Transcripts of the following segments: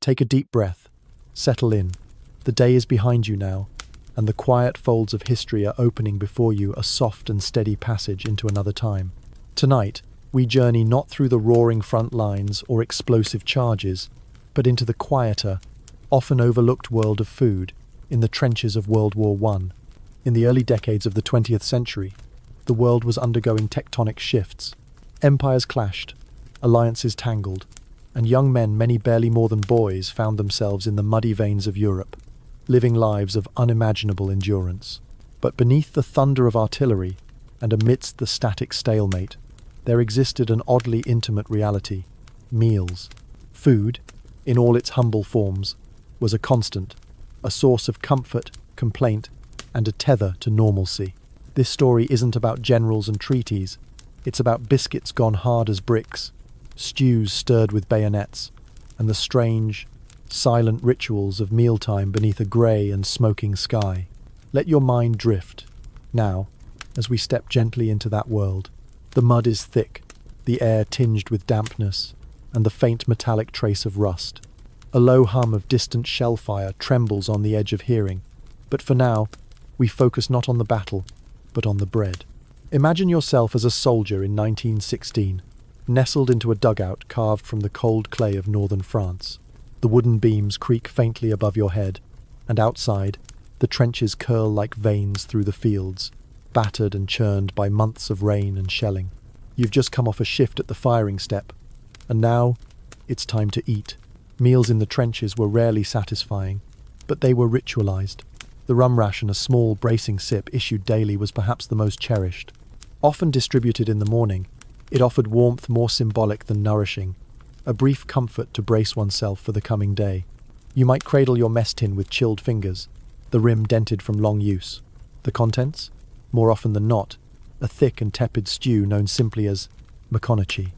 Take a deep breath. Settle in. The day is behind you now, and the quiet folds of history are opening before you, a soft and steady passage into another time. Tonight, we journey not through the roaring front lines or explosive charges, but into the quieter, often overlooked world of food, in the trenches of World War I. In the early decades of the 20th century, the world was undergoing tectonic shifts. Empires clashed, alliances tangled, and young men, many barely more than boys, found themselves in the muddy veins of Europe, living lives of unimaginable endurance. But beneath the thunder of artillery, and amidst the static stalemate, there existed an oddly intimate reality: meals. Food, in all its humble forms, was a constant, a source of comfort, complaint, and a tether to normalcy. This story isn't about generals and treaties. It's about biscuits gone hard as bricks, stews stirred with bayonets, and the strange, silent rituals of mealtime beneath a grey and smoking sky. Let your mind drift. Now, as we step gently into that world, the mud is thick, the air tinged with dampness, and the faint metallic trace of rust. A low hum of distant shellfire trembles on the edge of hearing, but for now, we focus not on the battle, but on the bread. Imagine yourself as a soldier in 1916, nestled into a dugout carved from the cold clay of northern France. The wooden beams creak faintly above your head, and outside, the trenches curl like veins through the fields, battered and churned by months of rain and shelling. You've just come off a shift at the firing step, and now it's time to eat. Meals in the trenches were rarely satisfying, but they were ritualized. The rum ration, a small, bracing sip issued daily, was perhaps the most cherished. Often distributed in the morning, it offered warmth more symbolic than nourishing, a brief comfort to brace oneself for the coming day. You might cradle your mess tin with chilled fingers, the rim dented from long use. The contents? More often than not, a thick and tepid stew known simply as maconochie.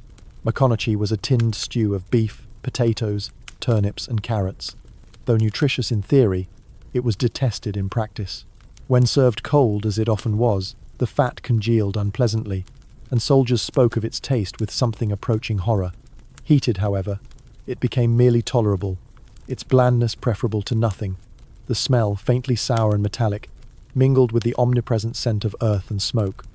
Maconochie was a tinned stew of beef, potatoes, turnips and carrots. Though nutritious in theory, it was detested in practice. When served cold, as it often was, the fat congealed unpleasantly, and soldiers spoke of its taste with something approaching horror. Heated, however, it became merely tolerable, its blandness preferable to nothing. The smell, faintly sour and metallic, mingled with the omnipresent scent of earth and smoke.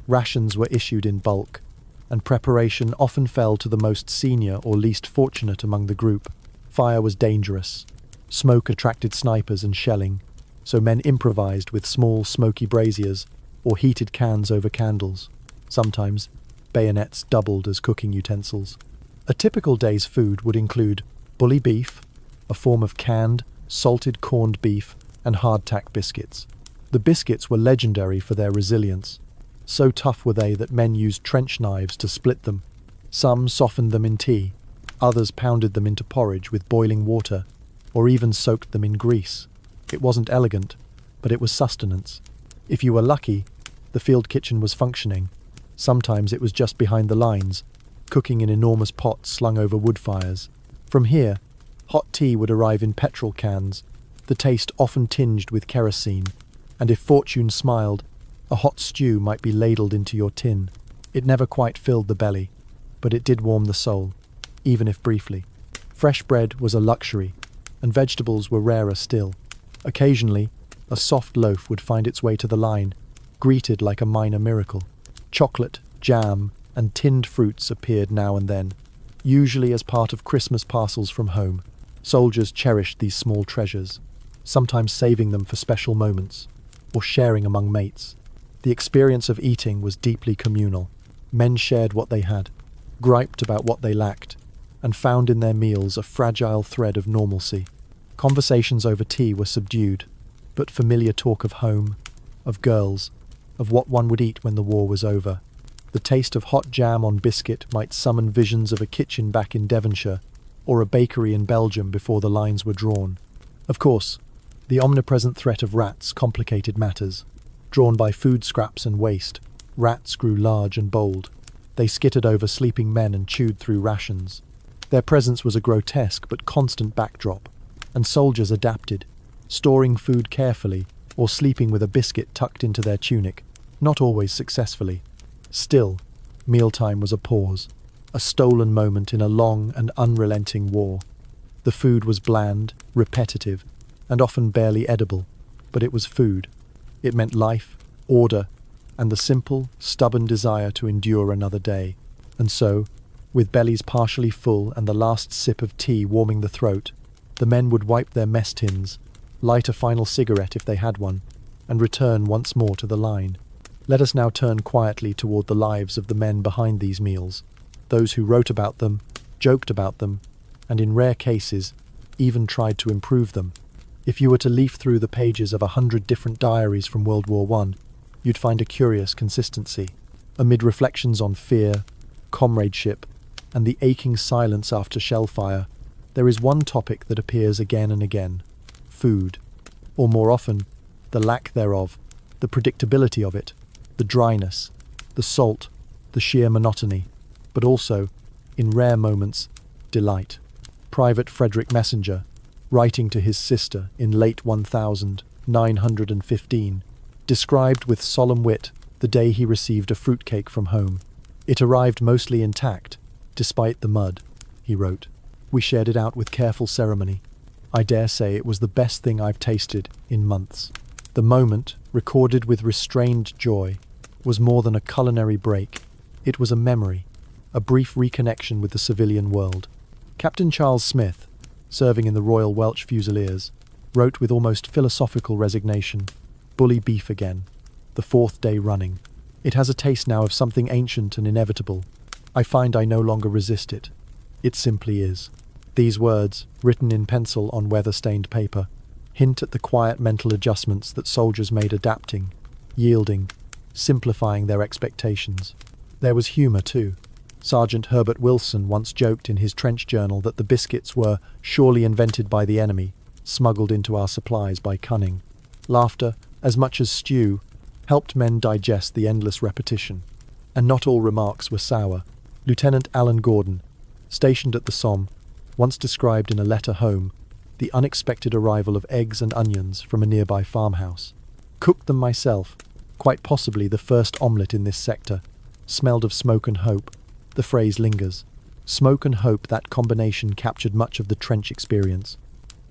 Rations were issued in bulk, and preparation often fell to the most senior or least fortunate among the group. Fire was dangerous. Smoke attracted snipers and shelling, so men improvised with small, smoky braziers or heated cans over candles. Sometimes, bayonets doubled as cooking utensils. A typical day's food would include bully beef, a form of canned, salted corned beef, and hardtack biscuits. The biscuits were legendary for their resilience. So tough were they that men used trench knives to split them. Some softened them in tea, others pounded them into porridge with boiling water, or even soaked them in grease. It wasn't elegant, but it was sustenance. If you were lucky, the field kitchen was functioning. Sometimes it was just behind the lines, cooking in enormous pots slung over wood fires. From here, hot tea would arrive in petrol cans, the taste often tinged with kerosene, and if fortune smiled, a hot stew might be ladled into your tin. It never quite filled the belly, but it did warm the soul, even if briefly. Fresh bread was a luxury, and vegetables were rarer still. Occasionally, a soft loaf would find its way to the line, greeted like a minor miracle. Chocolate, jam, and tinned fruits appeared now and then, usually as part of Christmas parcels from home. Soldiers cherished these small treasures, sometimes saving them for special moments, or sharing among mates. The experience of eating was deeply communal. Men shared what they had, griped about what they lacked, and found in their meals a fragile thread of normalcy. Conversations over tea were subdued, but familiar talk of home, of girls, of what one would eat when the war was over. The taste of hot jam on biscuit might summon visions of a kitchen back in Devonshire, or a bakery in Belgium before the lines were drawn. Of course, the omnipresent threat of rats complicated matters. Drawn by food scraps and waste, rats grew large and bold. They skittered over sleeping men and chewed through rations. Their presence was a grotesque but constant backdrop, and soldiers adapted, storing food carefully or sleeping with a biscuit tucked into their tunic, not always successfully. Still, mealtime was a pause, a stolen moment in a long and unrelenting war. The food was bland, repetitive, and often barely edible, but it was food. It meant life, order, and the simple, stubborn desire to endure another day. And so, with bellies partially full and the last sip of tea warming the throat, the men would wipe their mess tins, light a final cigarette if they had one, and return once more to the line. Let us now turn quietly toward the lives of the men behind these meals, those who wrote about them, joked about them, and in rare cases, even tried to improve them. If you were to leaf through the pages of 100 different diaries from World War I, you'd find a curious consistency. Amid reflections on fear, comradeship, and the aching silence after shellfire, there is one topic that appears again and again: food. Or more often, the lack thereof, the predictability of it, the dryness, the salt, the sheer monotony, but also, in rare moments, delight. Private Frederick Messenger, writing to his sister in late 1915, described with solemn wit the day he received a fruitcake from home. It arrived mostly intact, despite the mud, he wrote. We shared it out with careful ceremony. I dare say it was the best thing I've tasted in months. The moment, recorded with restrained joy, was more than a culinary break. It was a memory, a brief reconnection with the civilian world. Captain Charles Smith, serving in the Royal Welch Fusiliers, wrote with almost philosophical resignation, "Bully beef again, the fourth day running. It has a taste now of something ancient and inevitable. I find I no longer resist it. It simply is." These words, written in pencil on weather-stained paper, hint at the quiet mental adjustments that soldiers made, adapting, yielding, simplifying their expectations. There was humour too. Sergeant Herbert Wilson once joked in his trench journal that the biscuits were surely invented by the enemy, smuggled into our supplies by cunning. Laughter, as much as stew, helped men digest the endless repetition. And not all remarks were sour. Lieutenant Alan Gordon, stationed at the Somme, once described in a letter home the unexpected arrival of eggs and onions from a nearby farmhouse. Cooked them myself, quite possibly the first omelette in this sector. Smelled of smoke and hope. The phrase lingers. Smoke and hope, that combination captured much of the trench experience.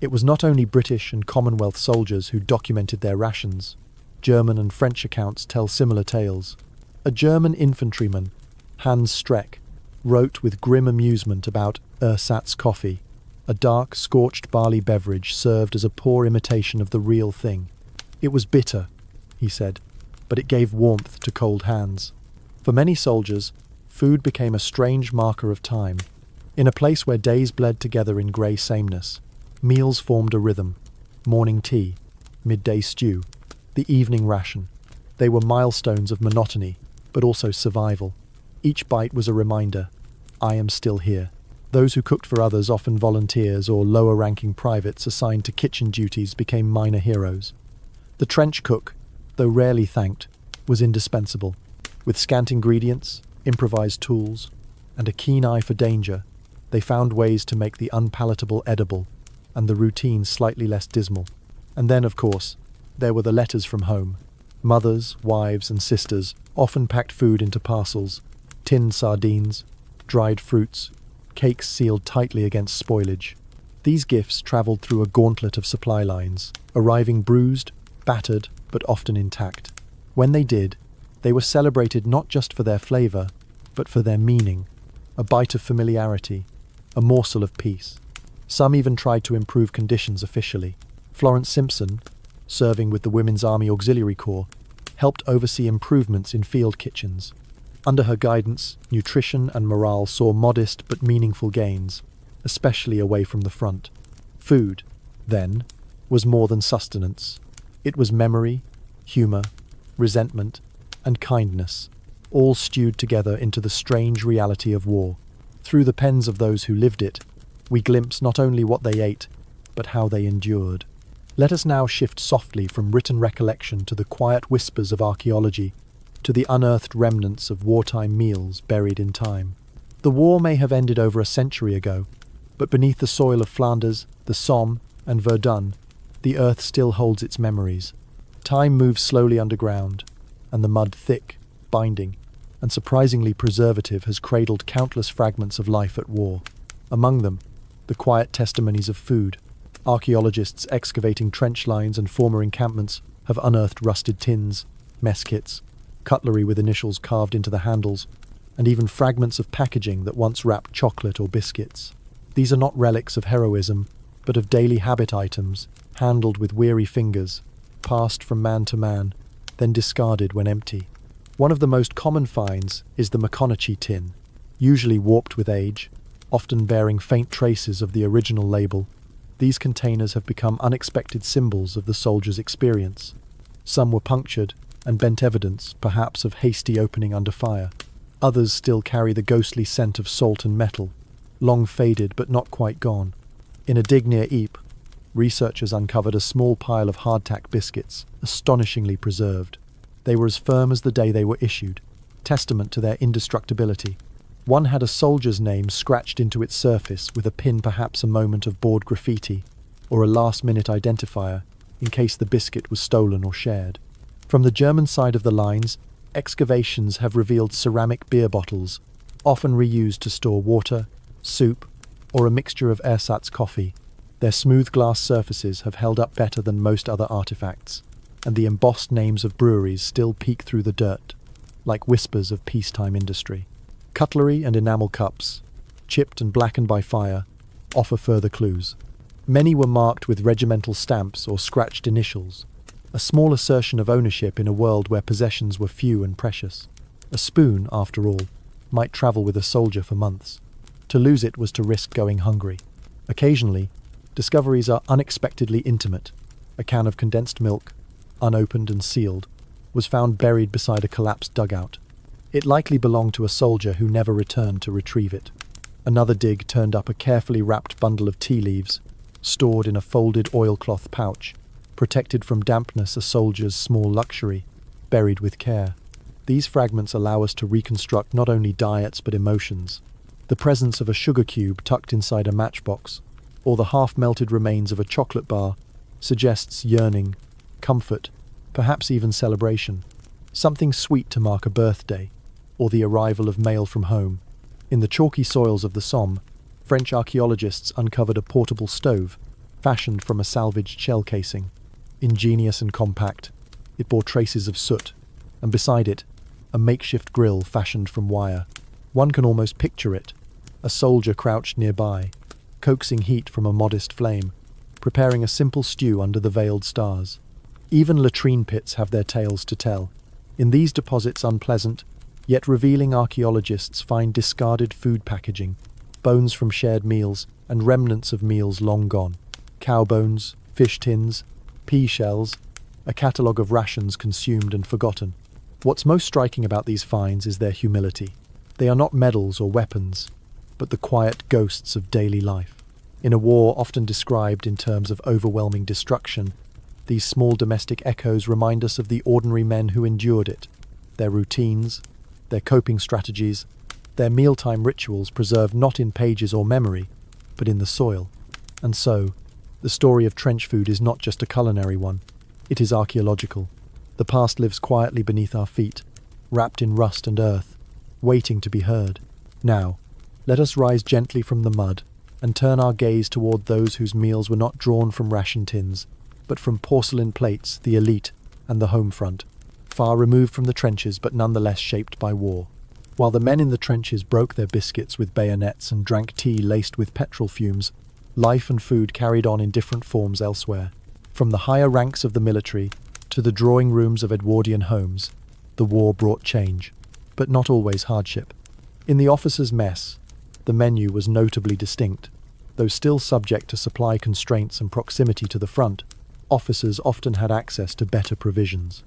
It was not only British and Commonwealth soldiers who documented their rations. German and French accounts tell similar tales. A German infantryman, Hans Streck, wrote with grim amusement about ersatz coffee, a dark, scorched barley beverage served as a poor imitation of the real thing. It was bitter, he said, but it gave warmth to cold hands. For many soldiers, food became a strange marker of time. In a place where days bled together in grey sameness, meals formed a rhythm. Morning tea, midday stew, the evening ration. They were milestones of monotony, but also survival. Each bite was a reminder, I am still here. Those who cooked for others, often volunteers or lower-ranking privates assigned to kitchen duties, became minor heroes. The trench cook, though rarely thanked, was indispensable. With scant ingredients, improvised tools, and a keen eye for danger, they found ways to make the unpalatable edible and the routine slightly less dismal. And then, of course, there were the letters from home. Mothers, wives, and sisters often packed food into parcels: tinned sardines, dried fruits, cakes sealed tightly against spoilage. These gifts travelled through a gauntlet of supply lines, arriving bruised, battered, but often intact. When they did, they were celebrated not just for their flavour, but for their meaning, a bite of familiarity, a morsel of peace. Some even tried to improve conditions officially. Florence Simpson, serving with the Women's Army Auxiliary Corps, helped oversee improvements in field kitchens. Under her guidance, nutrition and morale saw modest but meaningful gains, especially away from the front. Food, then, was more than sustenance. It was memory, humour, resentment, and kindness, all stewed together into the strange reality of war. Through the pens of those who lived it, we glimpse not only what they ate, but how they endured. Let us now shift softly from written recollection to the quiet whispers of archaeology, to the unearthed remnants of wartime meals buried in time. The war may have ended over a century ago, but beneath the soil of Flanders, the Somme, and Verdun, the earth still holds its memories. Time moves slowly underground, and the mud, thick, binding, and surprisingly preservative, has cradled countless fragments of life at war. Among them, the quiet testimonies of food. Archaeologists excavating trench lines and former encampments have unearthed rusted tins, mess kits, cutlery with initials carved into the handles, and even fragments of packaging that once wrapped chocolate or biscuits. These are not relics of heroism, but of daily habit items, handled with weary fingers, passed from man to man, then discarded when empty. One of the most common finds is the McConaughey tin, usually warped with age, often bearing faint traces of the original label. These containers have become unexpected symbols of the soldier's experience. Some were punctured and bent evidence, perhaps of hasty opening under fire. Others still carry the ghostly scent of salt and metal, long faded but not quite gone. In a dig near Ypres, researchers uncovered a small pile of hardtack biscuits, astonishingly preserved. They were as firm as the day they were issued, testament to their indestructibility. One had a soldier's name scratched into its surface with a pin, perhaps a moment of board graffiti, or a last-minute identifier, in case the biscuit was stolen or shared. From the German side of the lines, excavations have revealed ceramic beer bottles, often reused to store water, soup, or a mixture of ersatz coffee. Their smooth glass surfaces have held up better than most other artifacts, and the embossed names of breweries still peek through the dirt, like whispers of peacetime industry. Cutlery and enamel cups, chipped and blackened by fire, offer further clues. Many were marked with regimental stamps or scratched initials, a small assertion of ownership in a world where possessions were few and precious. A spoon, after all, might travel with a soldier for months. To lose it was to risk going hungry. Occasionally, discoveries are unexpectedly intimate. A can of condensed milk, unopened and sealed, was found buried beside a collapsed dugout. It likely belonged to a soldier who never returned to retrieve it. Another dig turned up a carefully wrapped bundle of tea leaves, stored in a folded oilcloth pouch, protected from dampness, a soldier's small luxury, buried with care. These fragments allow us to reconstruct not only diets but emotions. The presence of a sugar cube tucked inside a matchbox, or the half-melted remains of a chocolate bar, suggests yearning, comfort, perhaps even celebration. Something sweet to mark a birthday, or the arrival of mail from home. In the chalky soils of the Somme, French archaeologists uncovered a portable stove, fashioned from a salvaged shell casing. Ingenious and compact, it bore traces of soot, and beside it, a makeshift grill fashioned from wire. One can almost picture it, a soldier crouched nearby, coaxing heat from a modest flame, preparing a simple stew under the veiled stars. Even latrine pits have their tales to tell. In these deposits, unpleasant, yet revealing, archaeologists find discarded food packaging, bones from shared meals, and remnants of meals long gone. Cow bones, fish tins, pea shells, a catalogue of rations consumed and forgotten. What's most striking about these finds is their humility. They are not medals or weapons, but the quiet ghosts of daily life. In a war often described in terms of overwhelming destruction, these small domestic echoes remind us of the ordinary men who endured it, their routines, their coping strategies, their mealtime rituals preserved not in pages or memory, but in the soil. And so, the story of trench food is not just a culinary one, it is archaeological. The past lives quietly beneath our feet, wrapped in rust and earth, waiting to be heard. Now, let us rise gently from the mud and turn our gaze toward those whose meals were not drawn from ration tins, but from porcelain plates, the elite and the home front, far removed from the trenches but nonetheless shaped by war. While the men in the trenches broke their biscuits with bayonets and drank tea laced with petrol fumes, life and food carried on in different forms elsewhere. From the higher ranks of the military to the drawing rooms of Edwardian homes, the war brought change, but not always hardship. In the officers' mess, the menu was notably distinct. Though still subject to supply constraints and proximity to the front, officers often had access to better provisions.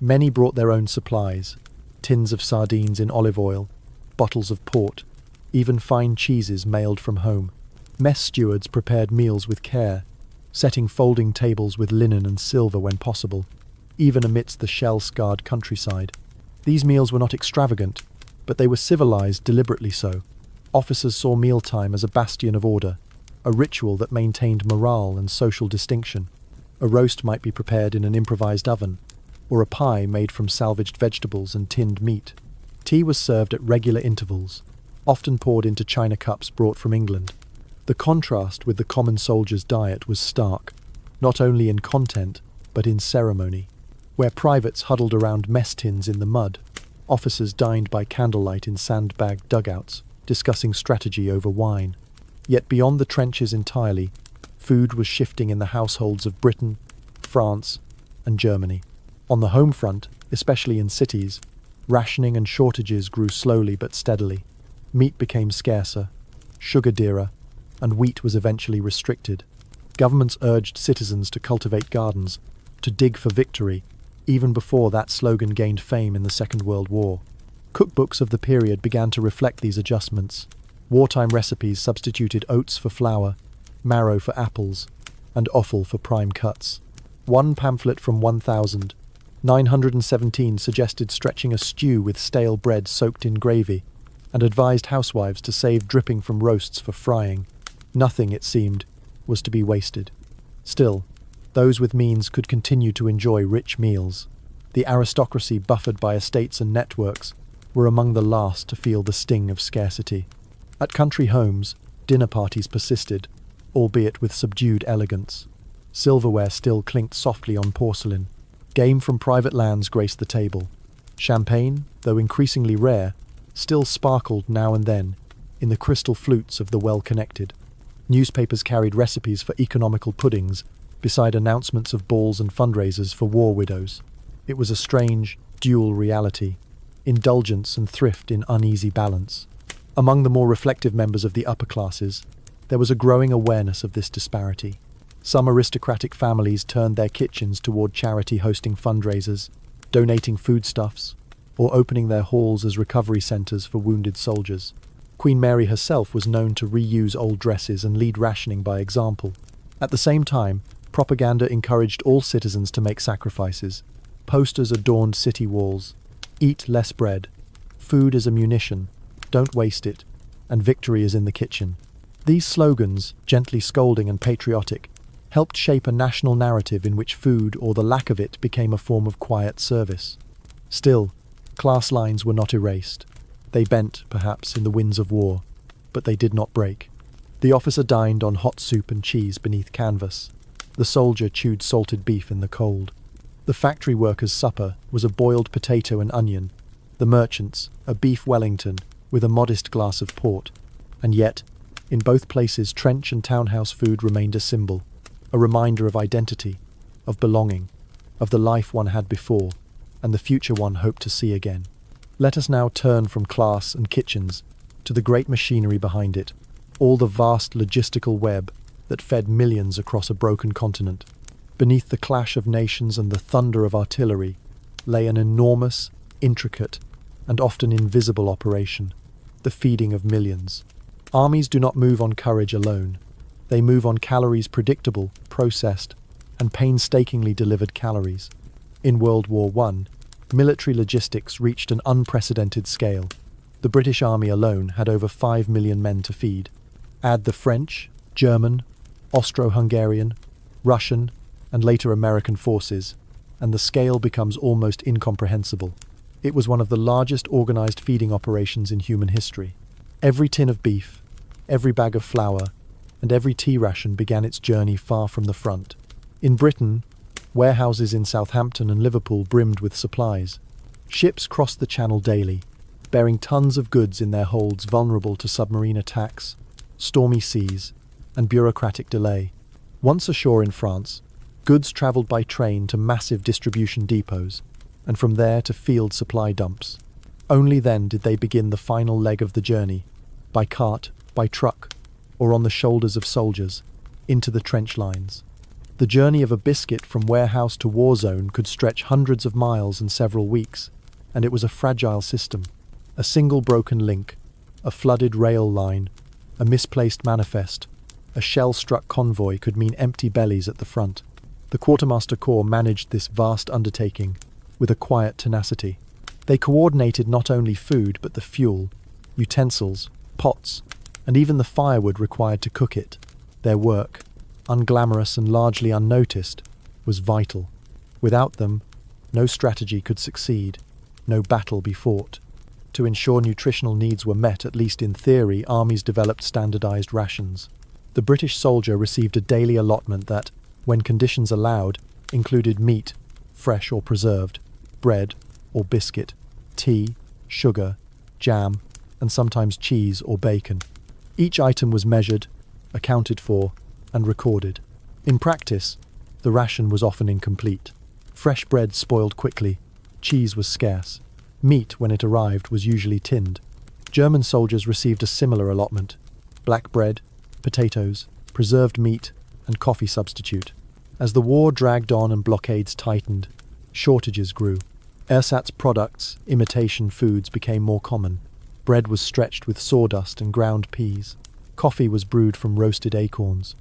Many brought their own supplies, tins of sardines in olive oil, bottles of port, even fine cheeses mailed from home. Mess stewards prepared meals with care, setting folding tables with linen and silver when possible, even amidst the shell-scarred countryside. These meals were not extravagant, but they were civilized deliberately so. Officers saw mealtime as a bastion of order, a ritual that maintained morale and social distinction. A roast might be prepared in an improvised oven, or a pie made from salvaged vegetables and tinned meat. Tea was served at regular intervals, often poured into china cups brought from England. The contrast with the common soldier's diet was stark, not only in content, but in ceremony. Where privates huddled around mess tins in the mud, officers dined by candlelight in sandbagged dugouts, discussing strategy over wine. Yet beyond the trenches entirely, food was shifting in the households of Britain, France, and Germany. On the home front, especially in cities, rationing and shortages grew slowly but steadily. Meat became scarcer, sugar dearer, and wheat was eventually restricted. Governments urged citizens to cultivate gardens, to dig for victory, even before that slogan gained fame in the Second World War. Cookbooks of the period began to reflect these adjustments. Wartime recipes substituted oats for flour, marrow for apples, and offal for prime cuts. One pamphlet from 1917 suggested stretching a stew with stale bread soaked in gravy, and advised housewives to save dripping from roasts for frying. Nothing, it seemed, was to be wasted. Still, those with means could continue to enjoy rich meals. The aristocracy, buffered by estates and networks, were among the last to feel the sting of scarcity. At country homes, dinner parties persisted, albeit with subdued elegance. Silverware still clinked softly on porcelain. Game from private lands graced the table. Champagne, though increasingly rare, still sparkled now and then in the crystal flutes of the well-connected. Newspapers carried recipes for economical puddings beside announcements of balls and fundraisers for war widows. It was a strange, dual reality, indulgence and thrift in uneasy balance. Among the more reflective members of the upper classes, there was a growing awareness of this disparity. Some aristocratic families turned their kitchens toward charity hosting fundraisers, donating foodstuffs, or opening their halls as recovery centers for wounded soldiers. Queen Mary herself was known to reuse old dresses and lead rationing by example. At the same time, propaganda encouraged all citizens to make sacrifices. Posters adorned city walls. Eat less bread. Food is a munition. Don't waste it. And victory is in the kitchen. These slogans, gently scolding and patriotic, helped shape a national narrative in which food, or the lack of it, became a form of quiet service. Still, class lines were not erased. They bent, perhaps, in the winds of war, but they did not break. The officer dined on hot soup and cheese beneath canvas. The soldier chewed salted beef in the cold. The factory worker's supper was a boiled potato and onion. The merchant's, a beef Wellington with a modest glass of port. And yet, in both places, trench and townhouse food remained a symbol, a reminder of identity, of belonging, of the life one had before, and the future one hoped to see again. Let us now turn from class and kitchens to the great machinery behind it, all the vast logistical web that fed millions across a broken continent. Beneath the clash of nations and the thunder of artillery lay an enormous, intricate, and often invisible operation, the feeding of millions. Armies do not move on courage alone. They move on calories, predictable, processed, and painstakingly delivered calories. In World War I, military logistics reached an unprecedented scale. The British Army alone had over 5 million men to feed. Add the French, German, Austro-Hungarian, Russian, and later American forces, and the scale becomes almost incomprehensible. It was one of the largest organized feeding operations in human history. Every tin of beef, every bag of flour, and every tea ration began its journey far from the front. In Britain, warehouses in Southampton and Liverpool brimmed with supplies. Ships crossed the Channel daily, bearing tons of goods in their holds vulnerable to submarine attacks, stormy seas, and bureaucratic delay. Once ashore in France, goods travelled by train to massive distribution depots, and from there to field supply dumps. Only then did they begin the final leg of the journey, by cart, by truck, or on the shoulders of soldiers, into the trench lines. The journey of a biscuit from warehouse to war zone could stretch hundreds of miles and several weeks, and it was a fragile system. A single broken link, a flooded rail line, a misplaced manifest, a shell-struck convoy could mean empty bellies at the front. The Quartermaster Corps managed this vast undertaking with a quiet tenacity. They coordinated not only food but the fuel, utensils, pots, and even the firewood required to cook it. Their work, unglamorous and largely unnoticed, was vital. Without them, no strategy could succeed, no battle be fought. To ensure nutritional needs were met, at least in theory, armies developed standardized rations. The British soldier received a daily allotment that, when conditions allowed, included meat, fresh or preserved, bread or biscuit, tea, sugar, jam, and sometimes cheese or bacon. Each item was measured, accounted for, and recorded. In practice, the ration was often incomplete. Fresh bread spoiled quickly, cheese was scarce. Meat, when it arrived, was usually tinned. German soldiers received a similar allotment: black bread, potatoes, preserved meat, and coffee substitute. As the war dragged on and blockades tightened, shortages grew. Ersatz products, imitation foods, became more common. Bread was stretched with sawdust and ground peas. Coffee was brewed from roasted acorns.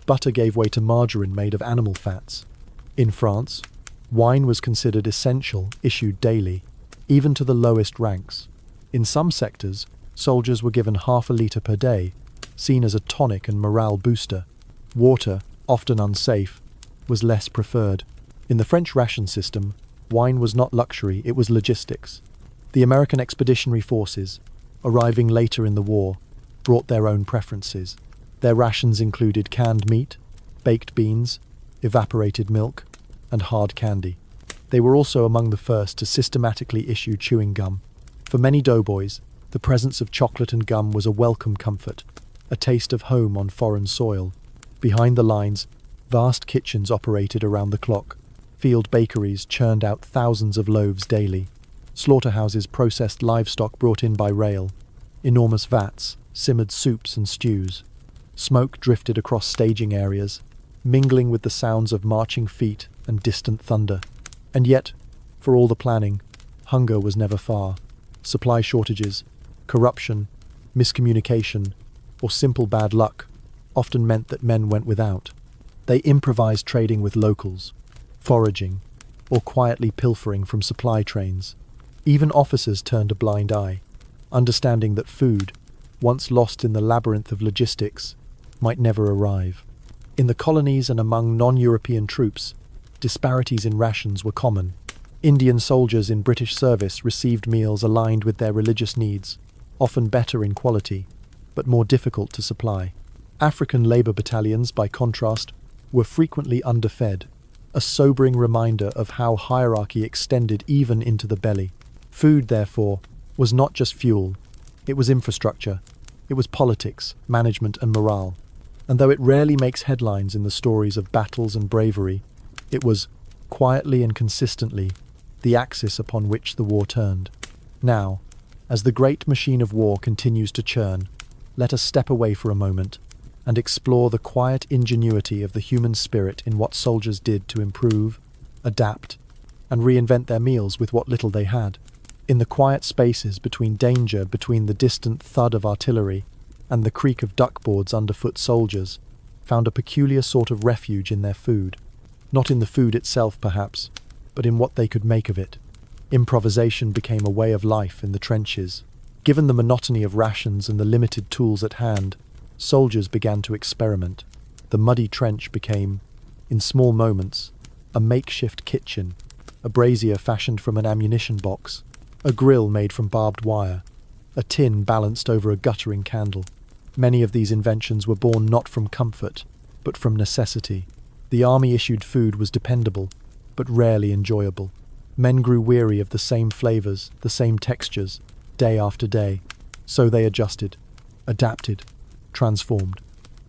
Butter gave way to margarine made of animal fats. In France, wine was considered essential, issued daily, even to the lowest ranks. In some sectors, soldiers were given half a litre per day, seen as a tonic and morale booster. Water, often unsafe, was less preferred. In the French ration system, wine was not luxury, it was logistics. The American expeditionary forces, arriving later in the war, brought their own preferences. Their rations included canned meat, baked beans, evaporated milk, and hard candy. They were also among the first to systematically issue chewing gum. For many doughboys, the presence of chocolate and gum was a welcome comfort, a taste of home on foreign soil. Behind the lines, vast kitchens operated around the clock. Field bakeries churned out thousands of loaves daily. Slaughterhouses processed livestock brought in by rail. Enormous vats simmered soups and stews. Smoke drifted across staging areas, mingling with the sounds of marching feet and distant thunder. And yet, for all the planning, hunger was never far. Supply shortages, corruption, miscommunication, or simple bad luck often meant that men went without. They improvised trading with locals, foraging, or quietly pilfering from supply trains. Even officers turned a blind eye, understanding that food, once lost in the labyrinth of logistics, might never arrive. In the colonies and among non-European troops, disparities in rations were common. Indian soldiers in British service received meals aligned with their religious needs, often better in quality, but more difficult to supply. African labour battalions, by contrast, were frequently underfed, a sobering reminder of how hierarchy extended even into the belly. Food, therefore, was not just fuel, it was infrastructure, it was politics, management and morale. And though it rarely makes headlines in the stories of battles and bravery, it was, quietly and consistently, the axis upon which the war turned. Now, as the great machine of war continues to churn, let us step away for a moment and explore the quiet ingenuity of the human spirit in what soldiers did to improve, adapt, and reinvent their meals with what little they had. In the quiet spaces between danger, between the distant thud of artillery and the creak of duckboards underfoot, soldiers found a peculiar sort of refuge in their food. Not in the food itself, perhaps, but in what they could make of it. Improvisation became a way of life in the trenches. Given the monotony of rations and the limited tools at hand, soldiers began to experiment. The muddy trench became, in small moments, a makeshift kitchen, a brazier fashioned from an ammunition box, a grill made from barbed wire, a tin balanced over a guttering candle. Many of these inventions were born not from comfort, but from necessity. The army-issued food was dependable, but rarely enjoyable. Men grew weary of the same flavors, the same textures, day after day. So they adjusted, adapted, transformed.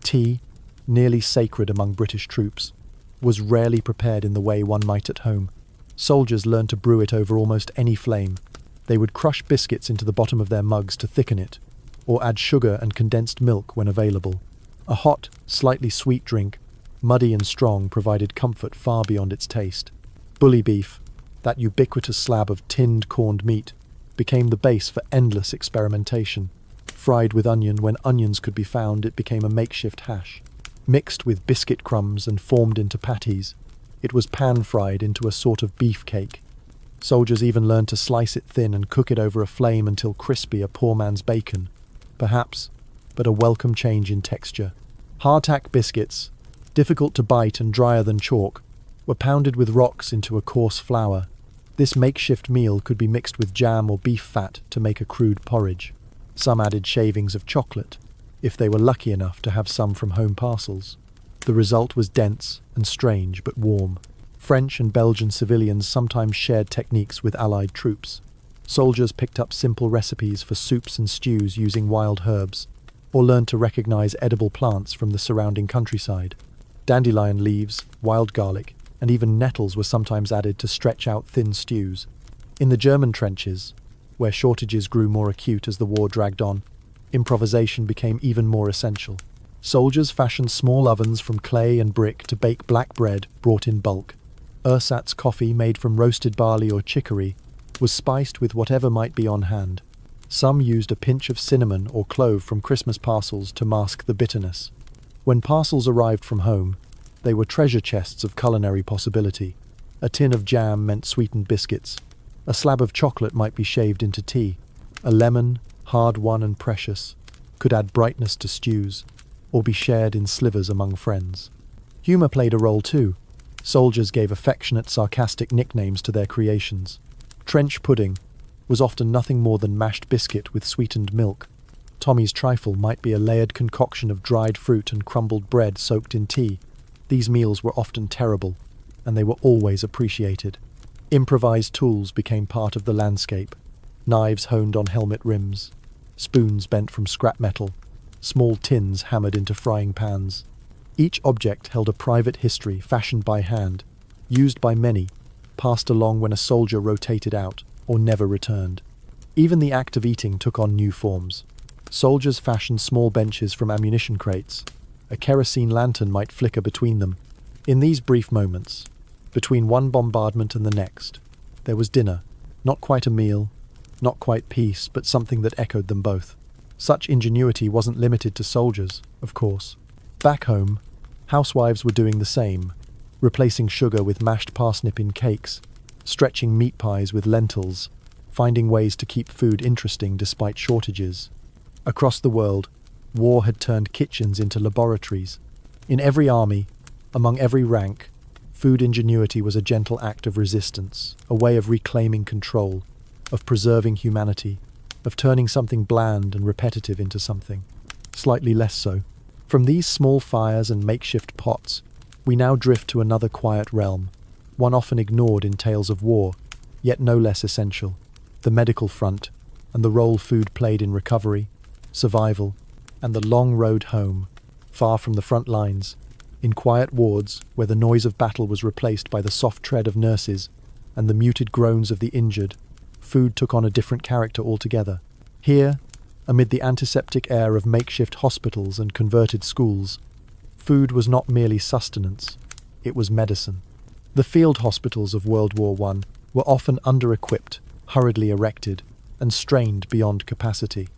Tea, nearly sacred among British troops, was rarely prepared in the way one might at home. Soldiers learned to brew it over almost any flame. They would crush biscuits into the bottom of their mugs to thicken it, or add sugar and condensed milk when available. A hot, slightly sweet drink, muddy and strong, provided comfort far beyond its taste. Bully beef, that ubiquitous slab of tinned corned meat, became the base for endless experimentation. Fried with onion when onions could be found, it became a makeshift hash. Mixed with biscuit crumbs and formed into patties, it was pan-fried into a sort of beefcake. Soldiers even learned to slice it thin and cook it over a flame until crispy, a poor man's bacon. Perhaps, but a welcome change in texture. Hardtack biscuits, difficult to bite and drier than chalk, were pounded with rocks into a coarse flour. This makeshift meal could be mixed with jam or beef fat to make a crude porridge. Some added shavings of chocolate, if they were lucky enough to have some from home parcels. The result was dense and strange but warm. French and Belgian civilians sometimes shared techniques with Allied troops. Soldiers picked up simple recipes for soups and stews using wild herbs, or learned to recognize edible plants from the surrounding countryside. Dandelion leaves, wild garlic, and even nettles were sometimes added to stretch out thin stews. In the German trenches, where shortages grew more acute as the war dragged on, improvisation became even more essential. Soldiers fashioned small ovens from clay and brick to bake black bread brought in bulk. Ersatz coffee made from roasted barley or chicory was spiced with whatever might be on hand. Some used a pinch of cinnamon or clove from Christmas parcels to mask the bitterness. When parcels arrived from home, they were treasure chests of culinary possibility. A tin of jam meant sweetened biscuits. A slab of chocolate might be shaved into tea. A lemon, hard-won and precious, could add brightness to stews, or be shared in slivers among friends. Humour played a role too. Soldiers gave affectionate, sarcastic nicknames to their creations. Trench pudding was often nothing more than mashed biscuit with sweetened milk. Tommy's trifle might be a layered concoction of dried fruit and crumbled bread soaked in tea. These meals were often terrible, and they were always appreciated. Improvised tools became part of the landscape. Knives honed on helmet rims, spoons bent from scrap metal, small tins hammered into frying pans. Each object held a private history fashioned by hand, used by many, passed along when a soldier rotated out or never returned. Even the act of eating took on new forms. Soldiers fashioned small benches from ammunition crates. A kerosene lantern might flicker between them. In these brief moments, between one bombardment and the next, there was dinner. Not quite a meal, not quite peace, but something that echoed them both. Such ingenuity wasn't limited to soldiers, of course. Back home, housewives were doing the same, replacing sugar with mashed parsnip in cakes, stretching meat pies with lentils, finding ways to keep food interesting despite shortages. Across the world, war had turned kitchens into laboratories. In every army, among every rank, food ingenuity was a gentle act of resistance, a way of reclaiming control, of preserving humanity, of turning something bland and repetitive into something slightly less so. From these small fires and makeshift pots, we now drift to another quiet realm, one often ignored in tales of war, yet no less essential: the medical front, and the role food played in recovery, survival, and the long road home, far from the front lines, in quiet wards where the noise of battle was replaced by the soft tread of nurses and the muted groans of the injured. Food took on a different character altogether. Here, amid the antiseptic air of makeshift hospitals and converted schools, food was not merely sustenance, it was medicine. The field hospitals of World War I were often under-equipped, hurriedly erected, and strained beyond capacity.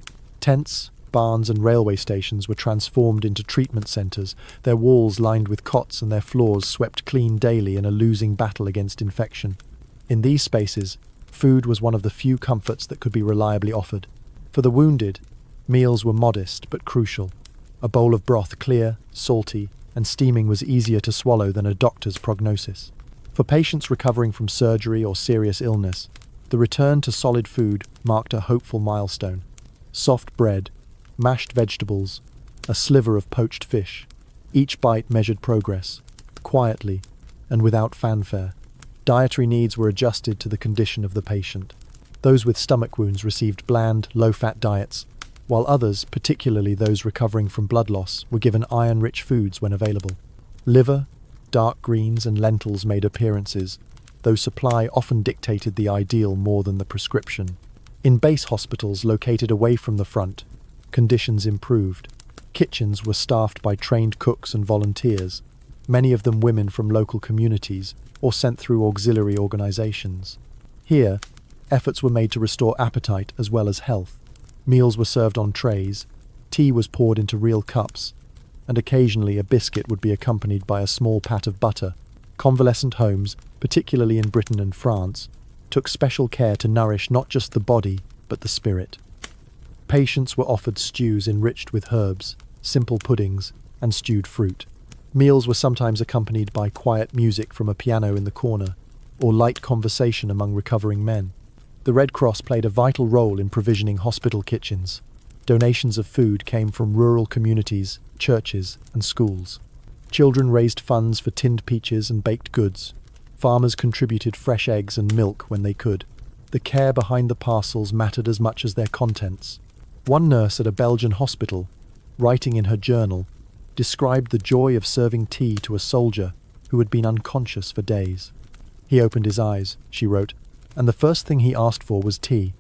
Tents, barns and railway stations were transformed into treatment centres, their walls lined with cots and their floors swept clean daily in a losing battle against infection. In these spaces, food was one of the few comforts that could be reliably offered. For the wounded, meals were modest but crucial. A bowl of broth, clear, salty, and steaming, was easier to swallow than a doctor's prognosis. For patients recovering from surgery or serious illness, the return to solid food marked a hopeful milestone. Soft bread, mashed vegetables, a sliver of poached fish. Each bite measured progress, quietly and without fanfare. Dietary needs were adjusted to the condition of the patient. Those with stomach wounds received bland, low-fat diets, while others, particularly those recovering from blood loss, were given iron-rich foods when available. Liver, dark greens and lentils made appearances, though supply often dictated the ideal more than the prescription. In base hospitals located away from the front, conditions improved. Kitchens were staffed by trained cooks and volunteers, many of them women from local communities or sent through auxiliary organizations. Here, efforts were made to restore appetite as well as health. Meals were served on trays, tea was poured into real cups, and occasionally a biscuit would be accompanied by a small pat of butter. Convalescent homes, particularly in Britain and France, took special care to nourish not just the body, but the spirit. Patients were offered stews enriched with herbs, simple puddings, and stewed fruit. Meals were sometimes accompanied by quiet music from a piano in the corner, or light conversation among recovering men. The Red Cross played a vital role in provisioning hospital kitchens. Donations of food came from rural communities, churches, and schools. Children raised funds for tinned peaches and baked goods. Farmers contributed fresh eggs and milk when they could. The care behind the parcels mattered as much as their contents. One nurse at a Belgian hospital, writing in her journal, described the joy of serving tea to a soldier who had been unconscious for days. He opened his eyes, she wrote, and the first thing he asked for was tea.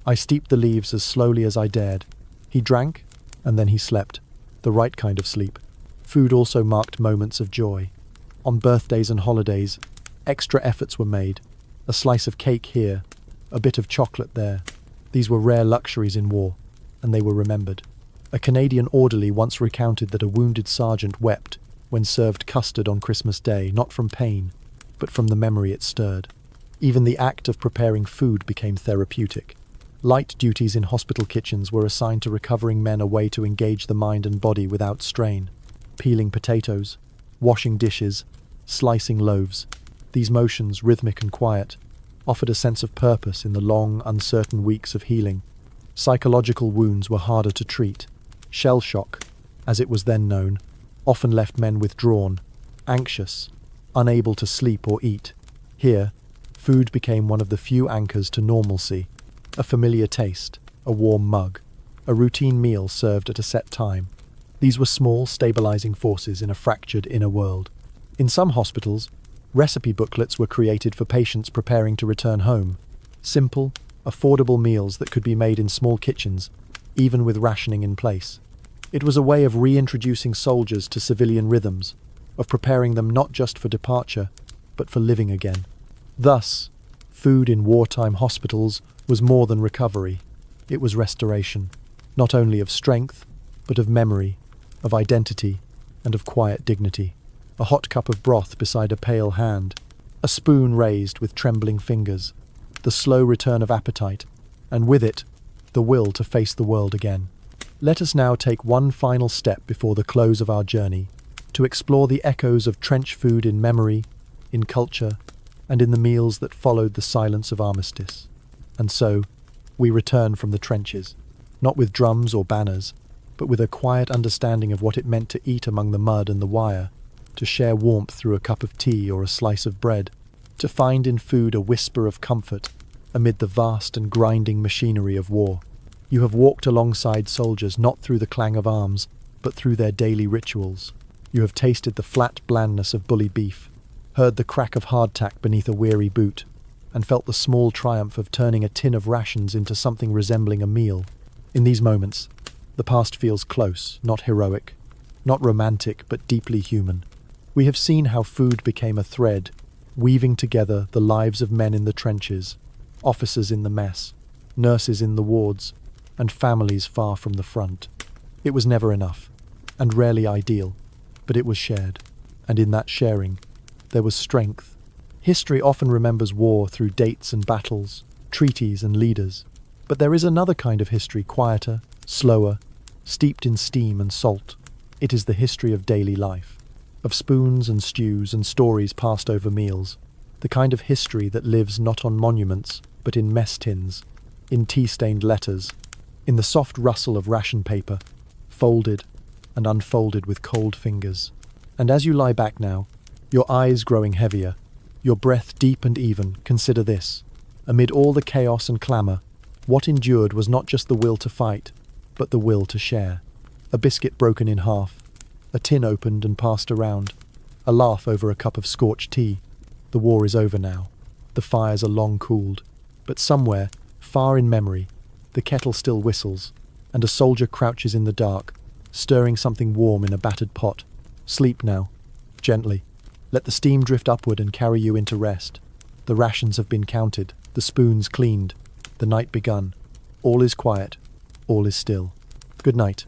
I steeped the leaves as slowly as I dared. He drank, and then he slept, the right kind of sleep. Food also marked moments of joy. On birthdays and holidays, extra efforts were made. A slice of cake here, a bit of chocolate there. These were rare luxuries in war, and they were remembered. A Canadian orderly once recounted that a wounded sergeant wept when served custard on Christmas Day, not from pain, but from the memory it stirred. Even the act of preparing food became therapeutic. Light duties in hospital kitchens were assigned to recovering men, a way to engage the mind and body without strain. Peeling potatoes, washing dishes, slicing loaves. These motions, rhythmic and quiet, offered a sense of purpose in the long, uncertain weeks of healing. Psychological wounds were harder to treat. Shell shock, as it was then known, often left men withdrawn, anxious, unable to sleep or eat. Here, food became one of the few anchors to normalcy. A familiar taste, a warm mug, a routine meal served at a set time. These were small, stabilizing forces in a fractured inner world. In some hospitals, recipe booklets were created for patients preparing to return home. Simple, affordable meals that could be made in small kitchens, even with rationing in place. It was a way of reintroducing soldiers to civilian rhythms, of preparing them not just for departure, but for living again. Thus, food in wartime hospitals was more than recovery. It was restoration, not only of strength, but of memory, of identity, and of quiet dignity. A hot cup of broth beside a pale hand, a spoon raised with trembling fingers, the slow return of appetite, and with it, the will to face the world again. Let us now take one final step before the close of our journey, to explore the echoes of trench food in memory, in culture, and in the meals that followed the silence of armistice. And so, we return from the trenches, not with drums or banners, but with a quiet understanding of what it meant to eat among the mud and the wire, to share warmth through a cup of tea or a slice of bread, to find in food a whisper of comfort amid the vast and grinding machinery of war. You have walked alongside soldiers not through the clang of arms, but through their daily rituals. You have tasted the flat blandness of bully beef, heard the crack of hardtack beneath a weary boot, and felt the small triumph of turning a tin of rations into something resembling a meal. In these moments, the past feels close, not heroic, not romantic, but deeply human. We have seen how food became a thread, weaving together the lives of men in the trenches, officers in the mess, nurses in the wards, and families far from the front. It was never enough, and rarely ideal, but it was shared, and in that sharing, there was strength. History often remembers war through dates and battles, treaties and leaders, but there is another kind of history, quieter, slower, steeped in steam and salt. It is the history of daily life, of spoons and stews and stories passed over meals, the kind of history that lives not on monuments, but in mess tins, in tea-stained letters, in the soft rustle of ration paper, folded and unfolded with cold fingers. And as you lie back now, your eyes growing heavier, your breath deep and even, consider this. Amid all the chaos and clamour, what endured was not just the will to fight, but the will to share. A biscuit broken in half, a tin opened and passed around, a laugh over a cup of scorched tea. The war is over now. The fires are long cooled, but somewhere, far in memory, the kettle still whistles, and a soldier crouches in the dark, stirring something warm in a battered pot. Sleep now, gently. Let the steam drift upward and carry you into rest. The rations have been counted, the spoons cleaned, the night begun. All is quiet, all is still. Good night.